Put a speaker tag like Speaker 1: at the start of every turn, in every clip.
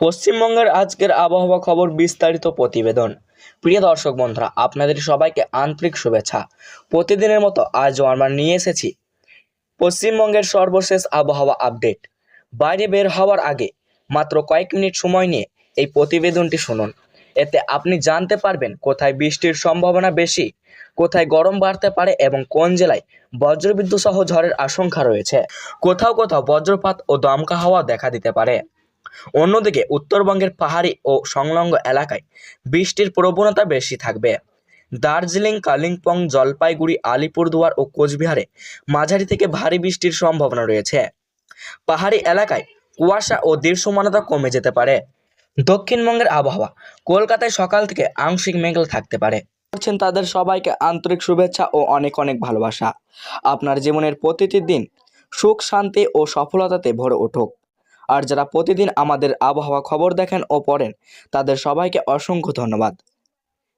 Speaker 1: পশ্চিমবঙ্গের আজকের আবহাওয়া খবর বিস্তারিত প্রতিবেদন। প্রিয় দর্শক বন্ধুরা, আপনাদের সবাইকে আন্তরিক শুভেচ্ছা। প্রতিদিনের মতো আজও আমরা নিয়ে এসেছি পশ্চিমবঙ্গের সর্বশেষ আবহাওয়া আপডেট। বাইরে বের হওয়ার আগে মাত্র কয়েক মিনিট সময় নিয়ে এই প্রতিবেদনটি শুনুন। এতে আপনি জানতে পারবেন কোথায় বৃষ্টির সম্ভাবনা বেশি, কোথায় গরম বাড়তে পারে এবং কোন জেলায় বজ্রবিদ্যুৎ সহ ঝড়ের আশঙ্কা রয়েছে। কোথাও কোথাও বজ্রপাত ও দমকা হাওয়া দেখা দিতে পারে। অন্যদিকে উত্তরবঙ্গের পাহাড়ি ও সংলগ্ন এলাকায় বৃষ্টির প্রবণতা বেশি থাকবে। দার্জিলিং, কালিম্পং, জলপাইগুড়ি, আলিপুরদুয়ার ও কোচবিহারে মাঝারি থেকে ভারী বৃষ্টির সম্ভাবনা রয়েছে। পাহাড়ি এলাকায় কুয়াশা ও দৃশ্যমানতা কমে যেতে পারে। দক্ষিণবঙ্গের আবহাওয়া, কলকাতায় সকাল থেকে আংশিক মেঘলা থাকতে পারে। তাদের সবাইকে আন্তরিক শুভেচ্ছা ও অনেক অনেক ভালোবাসা। আপনার জীবনের প্রতিটি দিন সুখ, শান্তি ও সফলতাতে ভরে উঠুক। আর যারা প্রতিদিন আমাদের আবহাওয়া খবর দেখেন ও পড়েন, তাদের সবাইকে অসংখ্য ধন্যবাদ।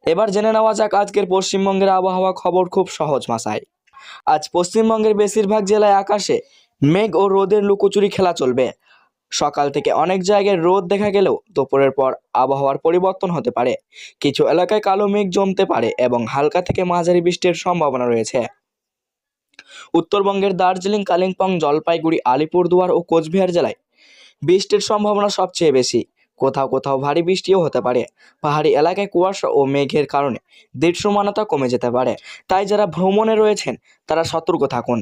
Speaker 1: এবার জেনে নেওয়া যাক আজকের পশ্চিমবঙ্গের আবহাওয়া খবর খুব সহজ ভাষায়। আজ পশ্চিমবঙ্গের বেশিরভাগ জেলায় আকাশে মেঘ ও রোদের লুকোচুরি খেলা চলবে। সকাল থেকে অনেক জায়গায় রোদ দেখা গেলেও দুপুরের পর আবহাওয়ার পরিবর্তন হতে পারে। কিছু এলাকায় কালো মেঘ জমতে পারে এবং হালকা থেকে মাঝারি বৃষ্টির সম্ভাবনা রয়েছে। উত্তরবঙ্গের দার্জিলিং, কালিম্পং, জলপাইগুড়ি, আলিপুরদুয়ার ও কোচবিহার জেলায় বৃষ্টির সম্ভাবনা সবচেয়ে বেশি। কোথাও কোথাও ভারী বৃষ্টিও হতে পারে। পাহাড়ি এলাকায় কুয়াশা ও মেঘের কারণে দৃশ্যমানতা কমে যেতে পারে, তাই যারা ভ্রমণে রয়েছেন তারা সতর্ক থাকুন।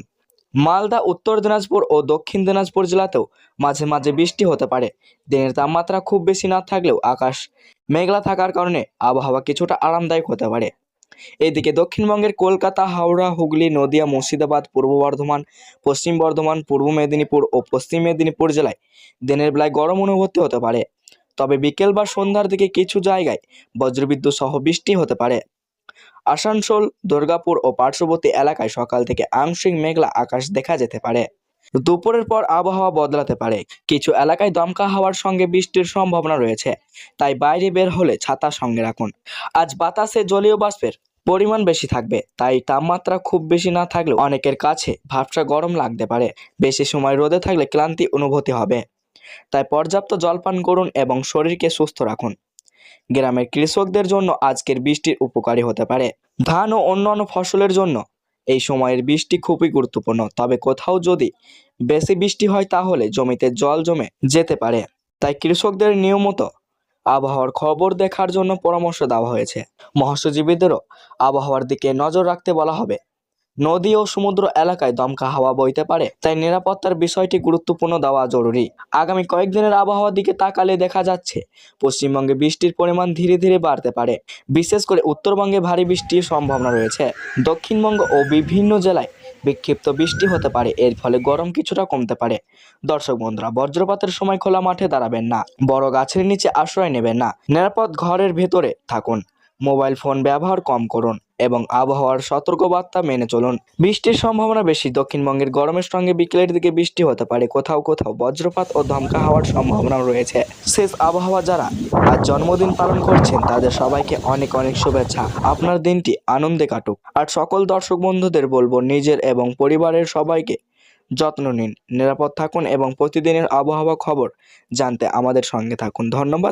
Speaker 1: মালদা, উত্তর দিনাজপুর ও দক্ষিণ দিনাজপুর জেলাতেও মাঝে মাঝে বৃষ্টি হতে পারে। দিনের তাপমাত্রা খুব বেশি না থাকলেও আকাশ মেঘলা থাকার কারণে আবহাওয়া কিছুটা আরামদায়ক হতে পারে। এদিকে দক্ষিণবঙ্গের কলকাতা, হাওড়া, হুগলি, নদিয়া, মুর্শিদাবাদ, পূর্ব বর্ধমান, পশ্চিম বর্ধমান, পূর্ব মেদিনীপুর ও পশ্চিম মেদিনীপুর জেলায় দিনের বেলায় গরম অনুভূতি হতে পারে। তবে বিকেল বা সন্ধ্যার দিকে কিছু জায়গায় বজ্রবিদ্যুৎ সহ বৃষ্টি হতে পারে। আসানসোল, দুর্গাপুর ও পার্শ্ববর্তী এলাকায় সকাল থেকে আংশিক মেঘলা আকাশ দেখা যেতে পারে। দুপুরের পর আবহাওয়া বদলাতে পারে। কিছু এলাকায় দমকা হাওয়ার সঙ্গে বৃষ্টির সম্ভাবনা রয়েছে, তাই বাইরে বের হলে ছাতা সঙ্গে রাখুন। আজ বাতাসে জলীয় বাষ্পের পরিমাণ বেশি থাকবে, তাই তাপমাত্রা খুব বেশি না থাকলেও অনেকের কাছে ভাবসা গরম লাগতে পারে। বেশি সময় রোদে থাকলে ক্লান্তি অনুভূতি হবে, তাই পর্যাপ্ত জল পান করুন এবং শরীরকে সুস্থ রাখুন। গ্রামের কৃষকদের জন্য আজকের বৃষ্টির উপকারী হতে পারে। ধান ও অন্যান্য ফসলের জন্য এই সময়ের বৃষ্টি খুবই গুরুত্বপূর্ণ। তবে কোথাও যদি বেশি বৃষ্টি হয় তাহলে জমিতে জল জমে যেতে পারে, তাই কৃষকদের নিয়মিত আবহাওয়ার খবর দেখার জন্য পরামর্শ দেওয়া হয়েছে। মৎস্যজীবীদেরও আবহাওয়ার দিকে নজর রাখতে বলা হবে। নদী ও সমুদ্র এলাকায় দমকা হাওয়া বইতে পারে, তাই নিরাপত্তার বিষয়টি গুরুত্বপূর্ণ দেওয়া জরুরি। আগামী কয়েকদিনের আবহাওয়ার দিকে তাকালে দেখা যাচ্ছে পশ্চিমবঙ্গে বৃষ্টির পরিমাণ ধীরে ধীরে বাড়তে পারে। বিশেষ করে উত্তরবঙ্গে ভারী বৃষ্টির সম্ভাবনা রয়েছে। দক্ষিণবঙ্গ ও বিভিন্ন জেলায় বিক্ষিপ্ত বৃষ্টি হতে পারে, এর ফলে গরম কিছুটা কমতে পারে। দর্শক বন্ধুরা, বজ্রপাতের সময় খোলা মাঠে দাঁড়াবেন না, বড় গাছের নিচে আশ্রয় নেবেন না, নিরাপদ ঘরের ভেতরে থাকুন। মোবাইল ফোন ব্যবহার কম করুন এবং আবহাওয়ার সতর্কবার্তা মেনে চলুন। বৃষ্টির সম্ভাবনা বেশি। দক্ষিণবঙ্গের গরমের সঙ্গে বিকেলের দিকে বৃষ্টি হতে পারে। কোথাও কোথাও বজ্রপাত ও দমকা হওয়ার সম্ভাবনা রয়েছে। শেষ আবহাওয়া যারা আজ জন্মদিন পালন করছেন তাদের সবাইকে অনেক অনেক শুভেচ্ছা। আপনার দিনটি আনন্দে কাটুক। আর সকল দর্শক বন্ধুদের বলবো, নিজের এবং পরিবারের সবাইকে যত্ন নিন, নিরাপদ থাকুন এবং প্রতিদিনের আবহাওয়া খবর জানতে আমাদের সঙ্গে থাকুন। ধন্যবাদ।